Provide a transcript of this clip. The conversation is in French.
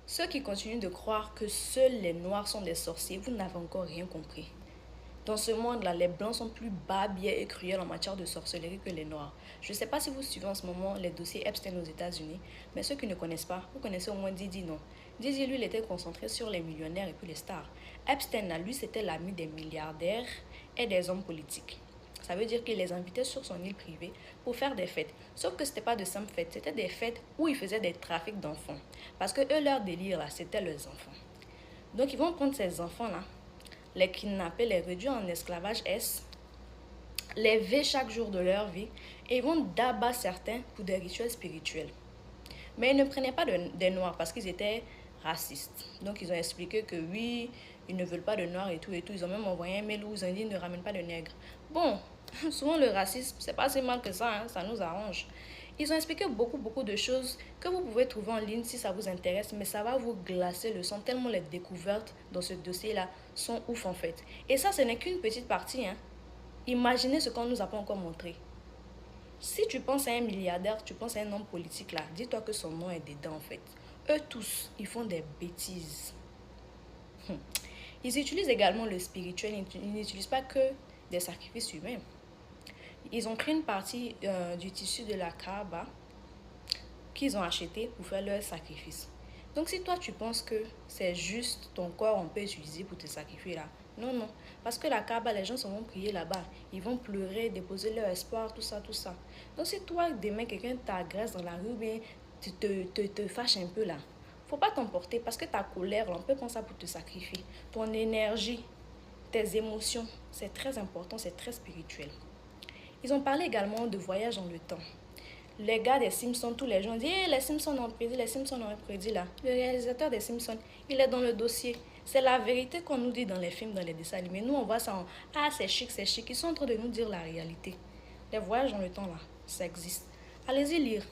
Ceux qui continuent de croire que seuls les noirs sont des sorciers, vous n'avez encore rien compris. Dans ce monde-là, les blancs sont plus barbiers et cruels en matière de sorcellerie que les noirs. Je ne sais pas si vous suivez en ce moment les dossiers Epstein aux États-Unis, mais ceux qui ne connaissent pas, vous connaissez au moins Didi, non? Didi, lui, il était concentré sur les millionnaires et puis les stars. Epstein, là, lui, c'était l'ami des milliardaires et des hommes politiques. Ça veut dire qu'il les invitait sur son île privée pour faire des fêtes. Sauf que ce n'était pas de simples fêtes, c'était des fêtes où ils faisaient des trafics d'enfants. Parce que eux, leur délire, là, c'était leurs enfants. Donc, ils vont prendre ces enfants-là, les kidnapper, les réduire en esclavage S, les vivre chaque jour de leur vie et ils vont d'abattre certains pour des rituels spirituels. Mais ils ne prenaient pas des noirs parce qu'ils étaient racistes. Donc ils ont expliqué que oui, ils ne veulent pas de noirs et tout et tout. Ils ont même envoyé un mail où ils ont dit ne ramènent pas de nègres. Bon, souvent le racisme, c'est pas si mal que ça, hein, ça nous arrange. Ils ont expliqué beaucoup de choses que vous pouvez trouver en ligne si ça vous intéresse, mais ça va vous glacer le sang tellement les découvertes dans ce dossier-là sont ouf en fait. Et ça, ce n'est qu'une petite partie, hein. Imaginez ce qu'on nous a pas encore montré. Si tu penses à un milliardaire, tu penses à un homme politique là, dis-toi que son nom est dedans en fait. Eux tous, ils font des bêtises. Ils utilisent également le spirituel, ils n'utilisent pas que des sacrifices humains. Ils ont pris une partie du tissu de la Kaaba qu'ils ont acheté pour faire leur sacrifice. Donc si toi tu penses que c'est juste ton corps on peut utiliser pour te sacrifier là, non, non. Parce que la Kaaba, les gens vont prier là-bas. Ils vont pleurer, déposer leur espoir, tout ça, tout ça. Donc si toi, demain, quelqu'un t'agresse dans la rue, bien, tu te fâches un peu là. Faut pas t'emporter parce que ta colère, là, on peut prendre ça pour te sacrifier. Ton énergie, tes émotions, c'est très important, c'est très spirituel. Ils ont parlé également de voyage dans le temps. Les gars des Simpsons, tous les gens disent hey, les Simpsons ont prédit, les Simpsons ont prédit là. Le réalisateur des Simpsons, il est dans le dossier. C'est la vérité qu'on nous dit dans les films, dans les dessins animés. Nous, on voit ça en ah, c'est chic, c'est chic. Ils sont en train de nous dire la réalité. Les voyages dans le temps là, ça existe. Allez-y lire.